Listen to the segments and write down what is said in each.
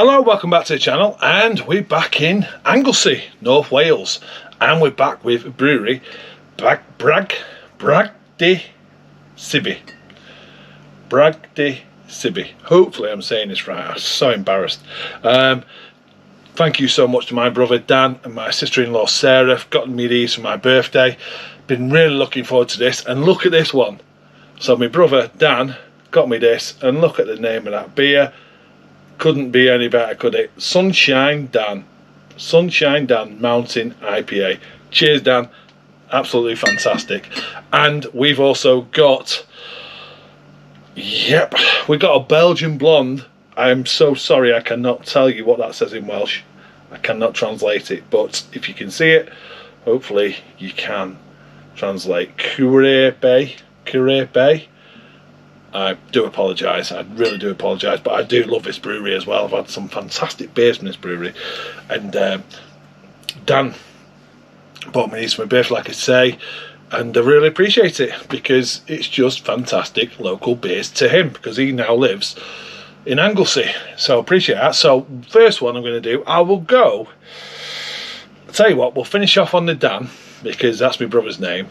Hello, welcome back to the channel, and we're back in Anglesey, North Wales, and we're back with brewery Bragdy Cybi. Bragdy Cybi. Hopefully I'm saying this right. I'm so embarrassed. Thank you so much to my brother Dan and my sister-in-law Sarah for getting me these for my birthday. Been really looking forward to this, and look at this one. So my brother Dan got me this, and look at the name of that beer. Couldn't be any better, could it? Sunshine Dan Mountain IPA. Cheers, Dan. Absolutely fantastic. And we've also got, we got a Belgian Blonde. I'm so sorry I cannot tell you what that says in Welsh. I cannot translate it, but if you can see it, hopefully you can translate. Cure Bay. I do apologise, I really do apologise, but I do love this brewery as well. I've had some fantastic beers from this brewery, and Dan bought me these for my birthday, like I say, and I really appreciate it because it's just fantastic local beers to him, because he now lives in Anglesey, so I appreciate that. So first one I'm going to do, I'll tell you what, we'll finish off on the Dan, because that's my brother's name,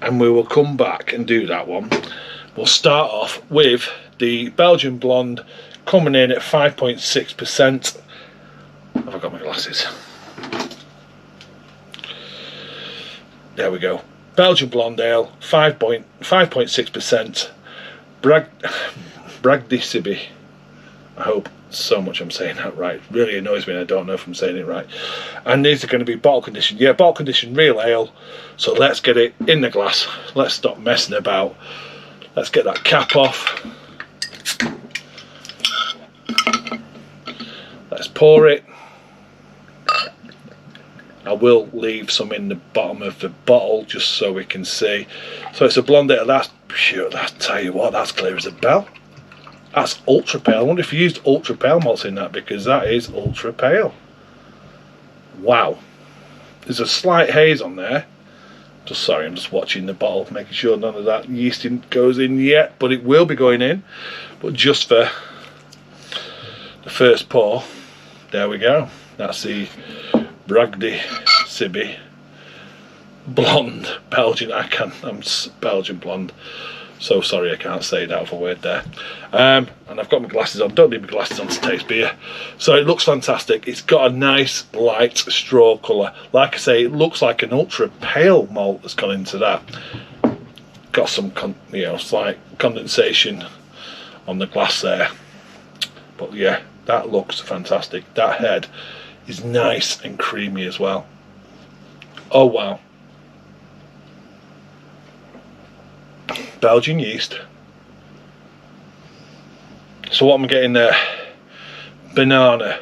and we will come back and do that one. We'll start off with the Belgian Blonde, coming in at 5.6%. Have I got my glasses? There we go. Belgian Blonde Ale, 5.6%. Bragdy Cybi. I hope so much I'm saying that right. It really annoys me, and I don't know if I'm saying it right. And these are going to be bottle conditioned. Yeah, bottle conditioned real ale. So let's get it in the glass. Let's stop messing about. Let's get that cap off. Let's pour it. I will leave some in the bottom of the bottle just so we can see. So it's a blonde ale. That's pure. That's, tell you what, that's clear as a bell. That's ultra pale. I wonder if you used ultra pale malts in that, because that is ultra pale. Wow. There's a slight haze on there. Just sorry, I'm just watching the bottle, making sure none of that yeast goes in yet, but it will be going in. But just for the first pour, there we go. That's the Bragdy Cybi Blonde Belgian. I'm Belgian Blonde. So sorry I can't say that other word there. And I've got my glasses on. Don't need my glasses on to taste beer. So it looks fantastic. It's got a nice light straw colour. Like I say, it looks like an ultra pale malt that's gone into that. Got some slight condensation on the glass there. But yeah, that looks fantastic. That head is nice and creamy as well. Oh wow. Belgian yeast. So what I'm getting there, banana,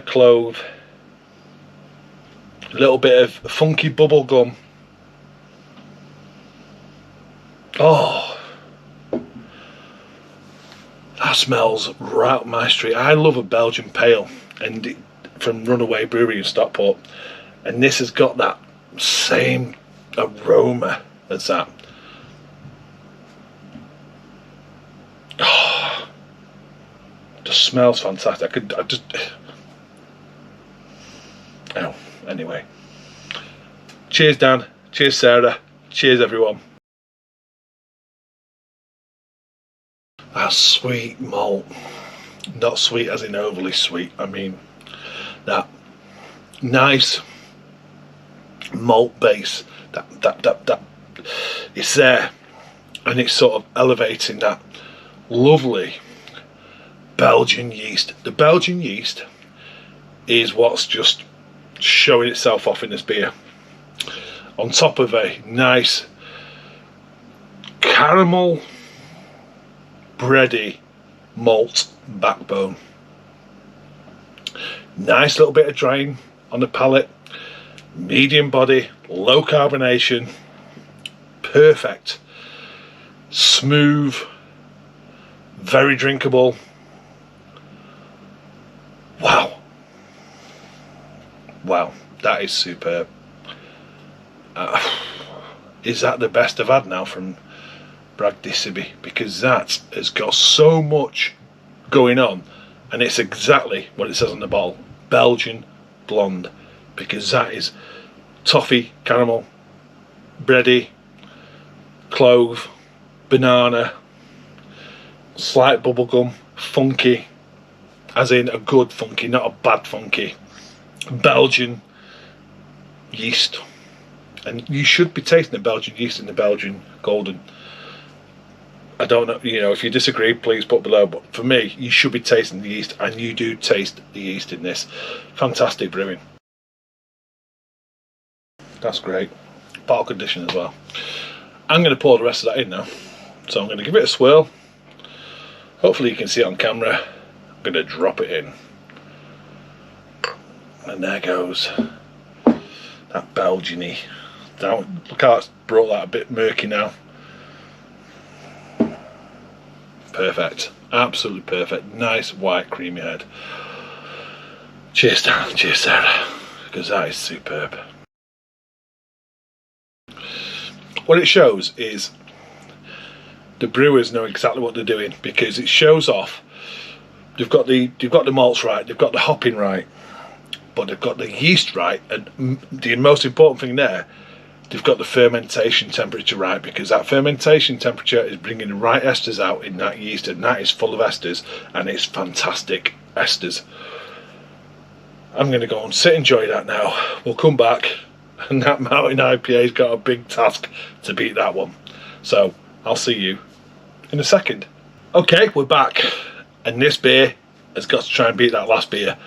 clove, a little bit of funky bubble gum. Oh, that smells right up my street. I love a Belgian pale, and from Runaway Brewery in Stockport, and this has got that same aroma as that. Oh, just smells fantastic. Oh, anyway. Cheers, Dan. Cheers, Sarah. Cheers, everyone. That sweet malt, not sweet as in overly sweet. I mean, that nice malt base. That it's there, and it's sort of elevating that lovely Belgian yeast. The Belgian yeast is what's just showing itself off in this beer, on top of a nice caramel bready malt backbone. Nice little bit of drying on the palate. Medium body, low carbonation, perfect, smooth, very drinkable. Wow, that is superb. Is that the best I've had now from Bragdy Cybi? Because that has got so much going on, and it's exactly what it says on the bottle: Belgian Blonde, because that is toffee, caramel, bready, clove, banana, slight bubblegum, funky, as in a good funky, not a bad funky, Belgian yeast. And you should be tasting the Belgian yeast in the Belgian Golden. I don't know, you know, if you disagree, please put below, but for me, you should be tasting the yeast, and you do taste the yeast in this. Fantastic brewing. That's great. Bottle condition as well. I'm going to pour the rest of that in now. So I'm going to give it a swirl. Hopefully you can see it on camera. I'm going to drop it in. And there goes that Belgian-y. Look how it's brought that a bit murky now. Perfect. Absolutely perfect. Nice white creamy head. Cheers, Dan. Cheers, Sarah. Because that is superb. What it shows is the brewers know exactly what they're doing, because it shows off. They've got the malts right, they've got the hopping right, but they've got the yeast right, and the most important thing there, they've got the fermentation temperature right, because that fermentation temperature is bringing the right esters out in that yeast, and that is full of esters, and it's fantastic esters. I'm going to go and sit and enjoy that now. We'll come back, and that Mountain IPA's got a big task to beat that one. So I'll see you in a second. Okay, we're back, and this beer has got to try and beat that last beer.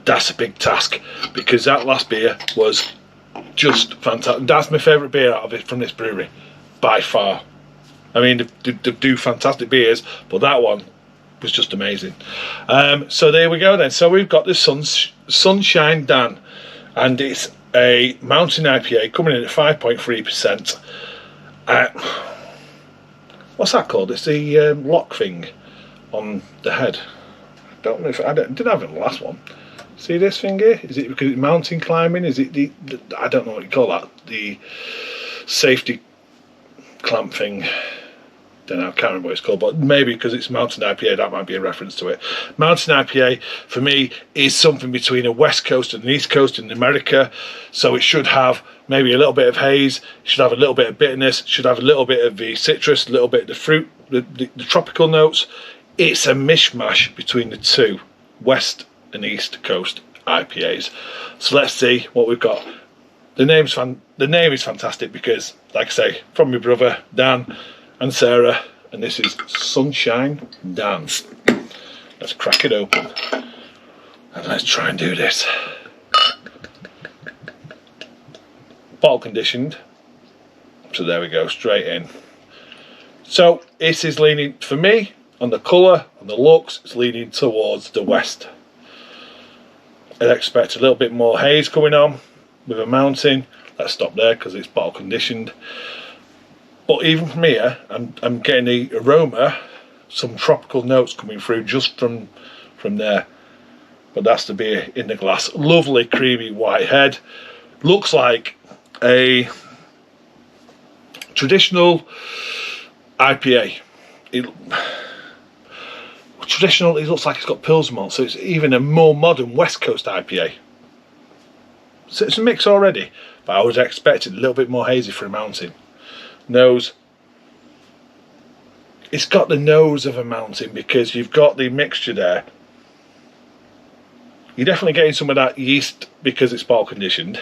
That's a big task, because that last beer was just fantastic. That's my favourite beer out of it from this brewery, by far. I mean, they do fantastic beers, but that one was just amazing. So there we go then. So we've got this Sunshine Dan, and it's a Mountain IPA coming in at 5.3%. What's that called? It's the lock thing on the head. I don't know if I didn't have it in the last one. See this thing here? Is it because it's mountain climbing? Is it the I don't know what you call that. The safety clamp thing. Don't know, I can't remember what it's called, but maybe because it's Mountain IPA, that might be a reference to it. Mountain IPA, for me, is something between a West Coast and an East Coast in America, so it should have maybe a little bit of haze, it should have a little bit of bitterness, should have a little bit of the citrus, a little bit of the fruit, the tropical notes. It's a mishmash between the two West and East Coast IPAs. So let's see what we've got. The name is fantastic because, like I say, from my brother Dan and Sarah, and this is Sunshine Dan. Let's crack it open and let's try and do this. Bottle conditioned, so there we go, straight in. So it is leaning, for me, on the colour and the looks, it's leaning towards the west. I'd expect a little bit more haze coming on with a mountain. Let's stop there because it's bottle conditioned. But even from here, I'm getting the aroma, some tropical notes coming through just from there. But that's the beer in the glass. Lovely creamy white head. Looks like a traditional IPA. It looks like it's got Pils malt, so it's even a more modern West Coast IPA. So it's a mix already, but I was expecting a little bit more hazy for a mountain. Nose, it's got the nose of a mountain because you've got the mixture there. You're definitely getting some of that yeast because it's bottle conditioned,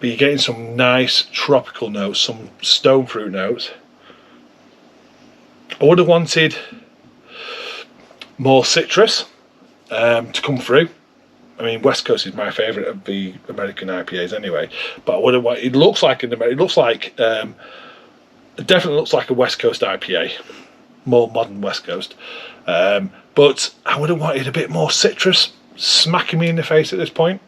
but you're getting some nice tropical notes, some stone fruit notes. I would have wanted more citrus to come through. I mean, West Coast is my favourite of the American IPAs anyway. But I would have wanted, it definitely looks like a West Coast IPA, more modern West Coast. But I would have wanted a bit more citrus smacking me in the face at this point.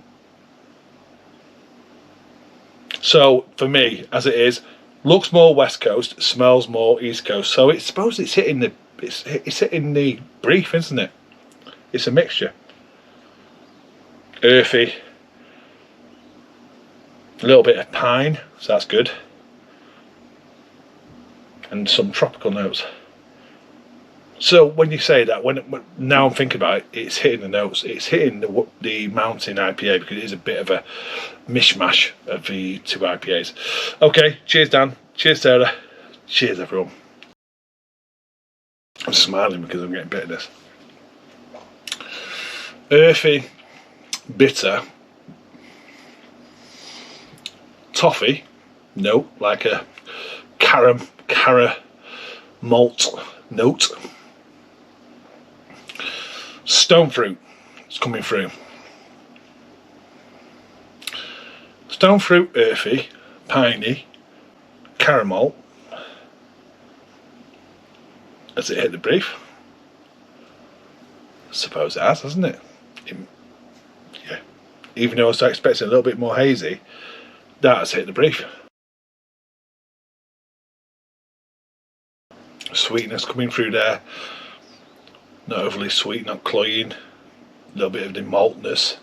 So for me, as it is, looks more West Coast, smells more East Coast. So it's supposed it's hitting the brief, isn't it? It's a mixture. Earthy, a little bit of pine, so that's good, and some tropical notes. So when you say that, when now I'm thinking about it, it's hitting the notes. It's hitting the mountain IPA, because it is a bit of a mishmash of the two IPAs. Okay, cheers Dan, cheers Sarah, cheers everyone. I'm smiling because I'm getting bitterness. Earthy, bitter, toffee, no, like a cara malt note. Stone fruit is coming through. Stone fruit, earthy, piney, caramel. Has it hit the brief? I suppose it has, hasn't it? Yeah. Even though I was expecting a little bit more hazy, that has hit the brief. Sweetness coming through there. Not overly sweet, not cloying. A little bit of the maltiness,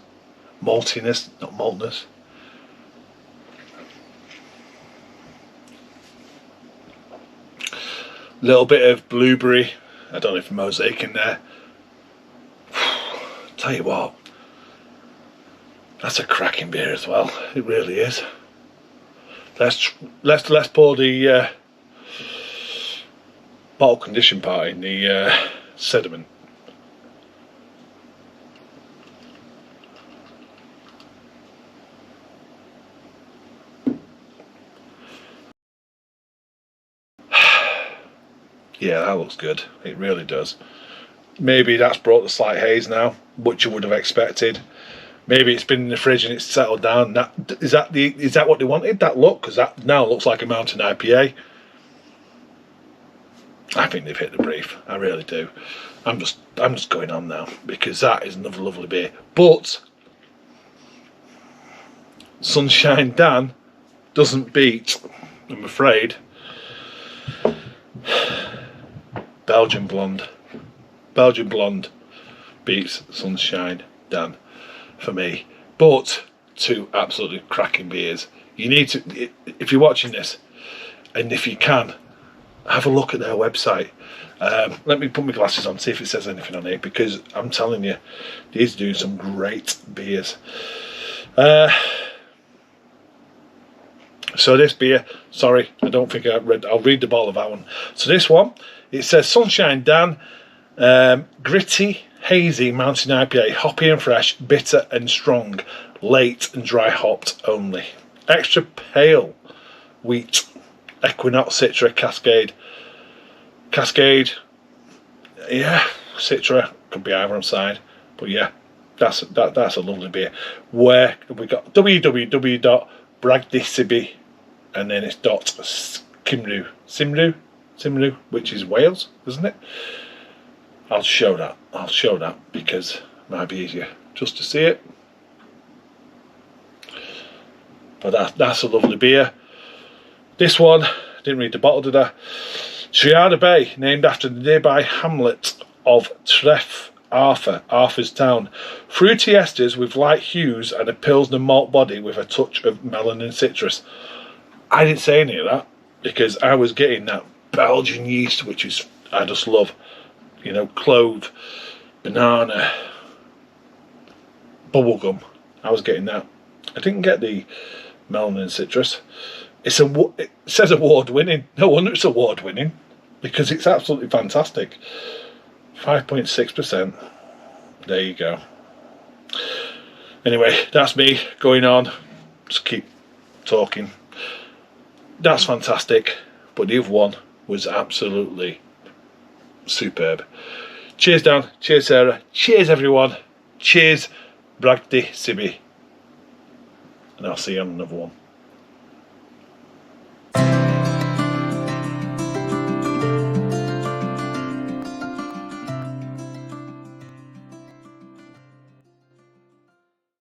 not maltness. Little bit of blueberry. I don't know if mosaic in there. Tell you what, that's a cracking beer as well. It really is. Let's pour the bottle condition part in the sediment. Yeah, that looks good. It really does. Maybe that's brought the slight haze now, which you would have expected. Maybe it's been in the fridge and it's settled down. Is that what they wanted? That look? Because that now looks like a mountain IPA. I think they've hit the brief. I really do. I'm just going on now, because that is another lovely beer. But Sunshine Dan doesn't beat, I'm afraid, Belgian Blonde. Belgian Blonde beats Sunshine Dan for me. But two absolutely cracking beers. You need to, if you're watching this, and if you can, have a look at their website. Let me put my glasses on, see if it says anything on it, because I'm telling you, these do some great beers. So this beer, sorry, I don't think I'll read the bottle of that one. So this one, it says Sunshine Dan, gritty, hazy mountain IPA, hoppy and fresh, bitter and strong, late and dry hopped only. Extra pale wheat, Equinox, Citra, Cascade, yeah, Citra, could be either on side, but yeah, that's a lovely beer. Where we got www.Bragdy, Cybi, and then it's Simru, which is Wales, isn't it? I'll show that because it might be easier just to see it. But that's a lovely beer. This one, didn't read the bottle, did I? Triada Bay, named after the nearby hamlet of Treff Arthur, Arthur's Town. Fruity esters with light hues and a Pilsner malt body with a touch of melon and citrus. I didn't say any of that because I was getting that Belgian yeast, which is, I just love. You know, clove, banana, bubblegum. I was getting that. I didn't get the melon and citrus. It says award winning. No wonder it's award winning, because it's absolutely fantastic. 5.6%. There you go. Anyway, that's me going on. Just keep talking. That's fantastic. But the other one was absolutely superb. Cheers Dan, cheers Sarah, cheers everyone, cheers Bragdy, Cybi, and I'll see you on another one.